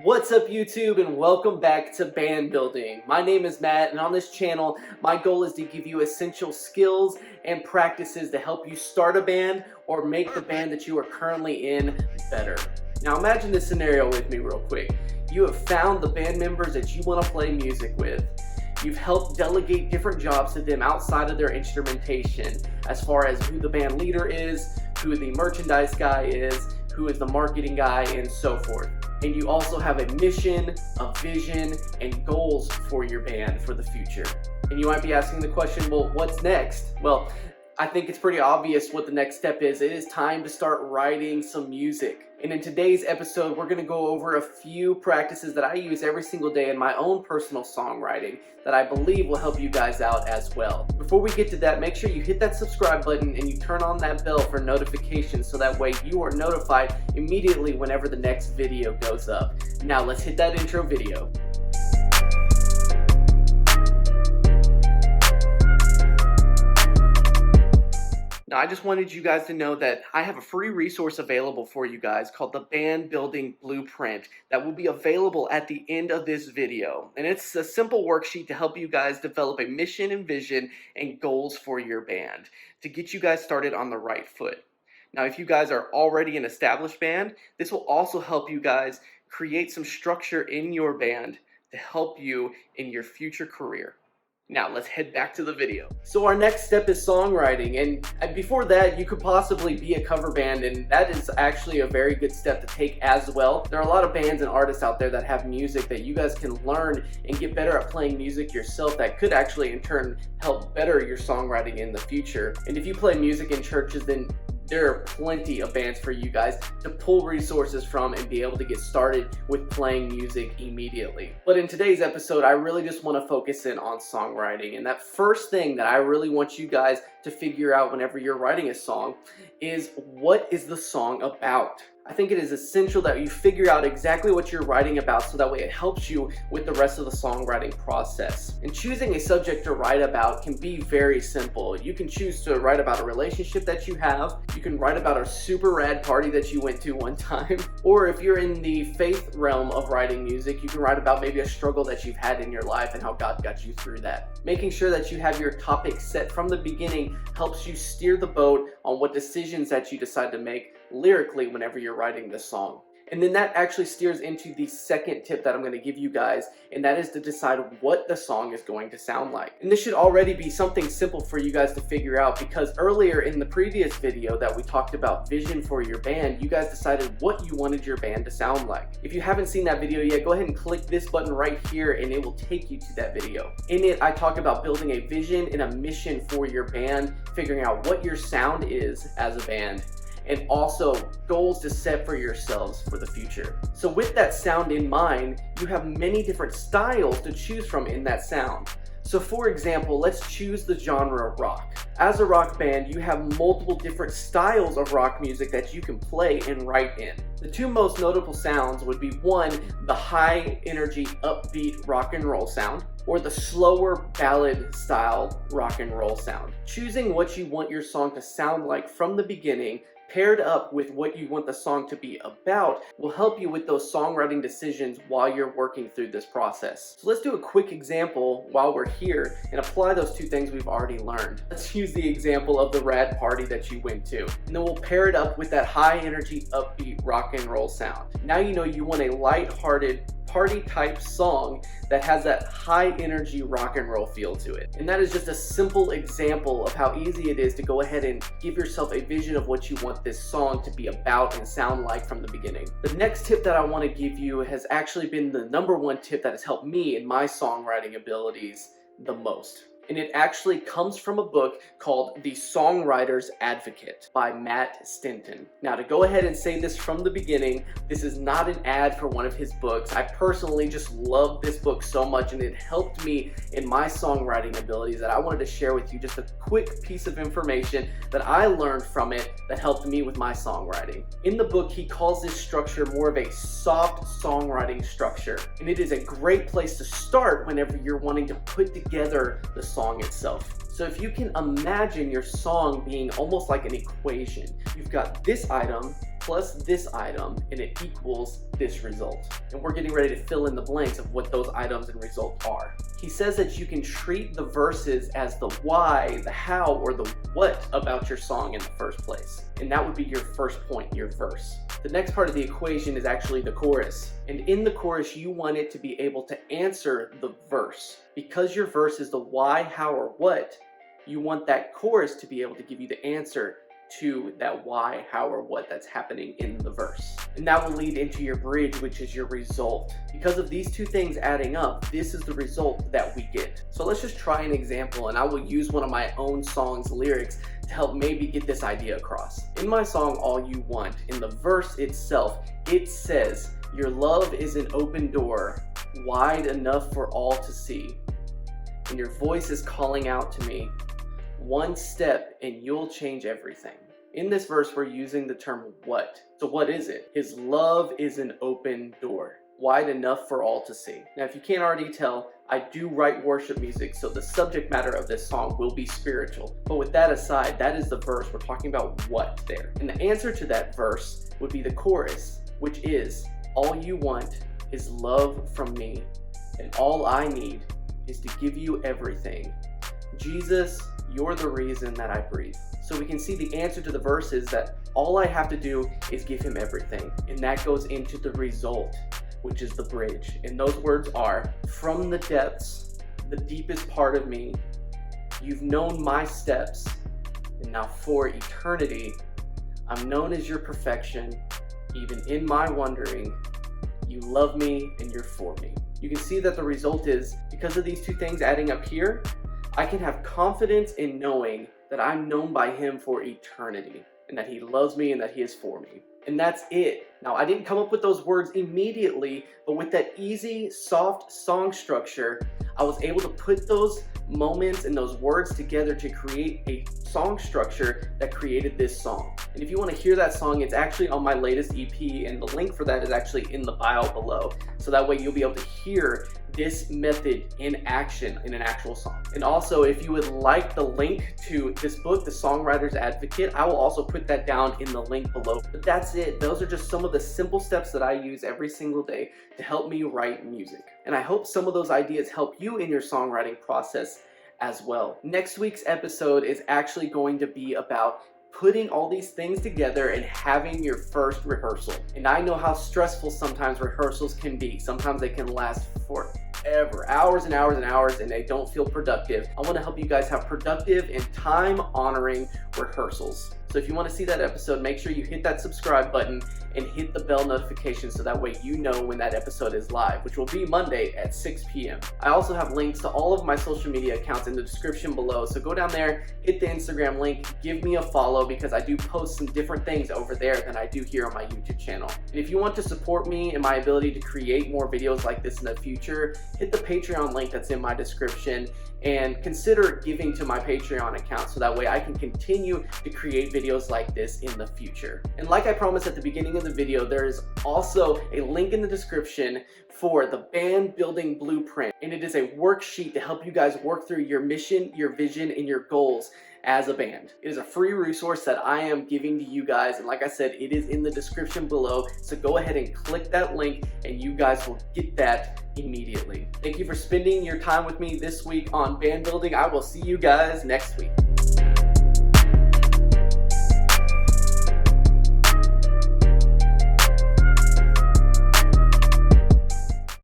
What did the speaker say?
What's up YouTube, and welcome back to Band Building. My name is Matt, and on this channel my goal is to give you essential skills and practices to help you start a band or make the band that you are currently in better. Now imagine this scenario with me real quick. You have found the band members that you want to play music with. You've helped delegate different jobs to them outside of their instrumentation, as far as who the band leader is, who the merchandise guy is, who is the marketing guy, and so forth. And you also have a mission, a vision, and goals for your band for the future. And you might be asking the question, well, what's next? Well, I think it's pretty obvious what the next step is. It is time to start writing some music. And in today's episode, we're gonna go over a few practices that I use every single day in my own personal songwriting that I believe will help you guys out as well. Before we get to that, make sure you hit that subscribe button and you turn on that bell for notifications so that way you are notified immediately whenever the next video goes up. Now let's hit that intro video. Now, I just wanted you guys to know that I have a free resource available for you guys called the Band Building Blueprint that will be available at the end of this video. And it's a simple worksheet to help you guys develop a mission and vision and goals for your band to get you guys started on the right foot. Now, if you guys are already an established band, this will also help you guys create some structure in your band to help you in your future career. Now let's head back to the video. So our next step is songwriting, and before that you could possibly be a cover band, and that is actually a very good step to take as well. There are a lot of bands and artists out there that have music that you guys can learn and get better at playing music yourself that could actually in turn help better your songwriting in the future. And if you play music in churches, then there are plenty of bands for you guys to pull resources from and be able to get started with playing music immediately. But in today's episode, I really just want to focus in on songwriting. And that first thing that I really want you guys to figure out whenever you're writing a song is, what is the song about? I think it is essential that you figure out exactly what you're writing about so that way it helps you with the rest of the songwriting process. And choosing a subject to write about can be very simple. You can choose to write about a relationship that you have. You can write about a super rad party that you went to one time. Or if you're in the faith realm of writing music, you can write about maybe a struggle that you've had in your life and how God got you through that. Making sure that you have your topic set from the beginning helps you steer the boat on what decisions that you decide to make lyrically whenever you're writing this song. And then that actually steers into the second tip that I'm going to give you guys, and that is to decide what the song is going to sound like. And this should already be something simple for you guys to figure out, because earlier in the previous video that we talked about vision for your band, you guys decided what you wanted your band to sound like. If you haven't seen that video yet, go ahead and click this button right here and it will take you to that video. In it, I talk about building a vision and a mission for your band, figuring out what your sound is as a band, and also goals to set for yourselves for the future. So with that sound in mind, you have many different styles to choose from in that sound. So for example, let's choose the genre rock. As a rock band, you have multiple different styles of rock music that you can play and write in. The two most notable sounds would be, one, the high energy upbeat rock and roll sound, or the slower ballad style rock and roll sound. Choosing what you want your song to sound like from the beginning, paired up with what you want the song to be about, will help you with those songwriting decisions while you're working through this process. So let's do a quick example while we're here and apply those two things we've already learned. Let's use the example of the rad party that you went to, and then we'll pair it up with that high energy upbeat rock and roll sound. Now you know you want a light-hearted party type song that has that high energy rock and roll feel to it. And that is just a simple example of how easy it is to go ahead and give yourself a vision of what you want this song to be about and sound like from the beginning. The next tip that I want to give you has actually been the number one tip that has helped me in my songwriting abilities the most. And it actually comes from a book called The Songwriter's Advocate by Matt Stinton. Now, to go ahead and say this from the beginning, this is not an ad for one of his books. I personally just love this book so much, and it helped me in my songwriting abilities that I wanted to share with you just a quick piece of information that I learned from it that helped me with my songwriting. In the book, he calls this structure more of a soft songwriting structure, and it is a great place to start whenever you're wanting to put together the song itself. So if you can imagine your song being almost like an equation, you've got this item plus this item, and it equals this result. And we're getting ready to fill in the blanks of what those items and results are. He says that you can treat the verses as the why, the how, or the what about your song in the first place. And that would be your first point, your verse. The next part of the equation is actually the chorus. And in the chorus, you want it to be able to answer the verse. Because your verse is the why, how, or what, you want that chorus to be able to give you the answer to that why, how, or what that's happening in the verse. And that will lead into your bridge, which is your result. Because of these two things adding up, this is the result that we get. So let's just try an example, and I will use one of my own song's lyrics to help maybe get this idea across. In my song, All You Want, in the verse itself, it says, "Your love is an open door, wide enough for all to see. And your voice is calling out to me, one step and you'll change everything." In this verse, we're using the term what. So what is it? His love is an open door, wide enough for all to see. Now, if you can't already tell, I do write worship music, so the subject matter of this song will be spiritual. But with that aside, that is the verse. We're talking about what there. And the answer to that verse would be the chorus, which is, all you want is love from me, and all I need is to give you everything. Jesus, you're the reason that I breathe. So we can see the answer to the verse is that all I have to do is give him everything. And that goes into the result, which is the bridge. And those words are, from the depths, the deepest part of me, you've known my steps, and now for eternity, I'm known as your perfection. Even in my wandering, you love me and you're for me. You can see that the result is, because of these two things adding up here, I can have confidence in knowing that I'm known by him for eternity, and that he loves me and that he is for me. And that's it. Now, I didn't come up with those words immediately, but with that easy, soft song structure, I was able to put those moments and those words together to create a song structure that created this song. And if you want to hear that song, it's actually on my latest EP, and the link for that is actually in the bio below. So that way you'll be able to hear this method in action in an actual song. And also, if you would like the link to this book, The Songwriter's Advocate, I will also put that down in the link below. But that's it. Those are just some of the simple steps that I use every single day to help me write music. And I hope some of those ideas help you in your songwriting process as well. Next week's episode is actually going to be about putting all these things together and having your first rehearsal. And I know how stressful sometimes rehearsals can be. Sometimes they can last forever, hours and hours and hours, and they don't feel productive. I want to help you guys have productive and time-honoring rehearsals. So if you want to see that episode, make sure you hit that subscribe button and hit the bell notification so that way you know when that episode is live, which will be Monday at 6 p.m. I also have links to all of my social media accounts in the description below, so go down there, hit the Instagram link, give me a follow, because I do post some different things over there than I do here on my YouTube channel. And if you want to support me and my ability to create more videos like this in the future, hit the Patreon link that's in my description and consider giving to my Patreon account so that way I can continue to create videos like this in the future. And like I promised at the beginning of the video, there is also a link in the description for the band building blueprint, and it is a worksheet to help you guys work through your mission, your vision, and your goals as a band. It is a free resource that I am giving to you guys, and like I said, it is in the description below, so go ahead and click that link and you guys will get that immediately. Thank you for spending your time with me this week on band building. I will see you guys next week.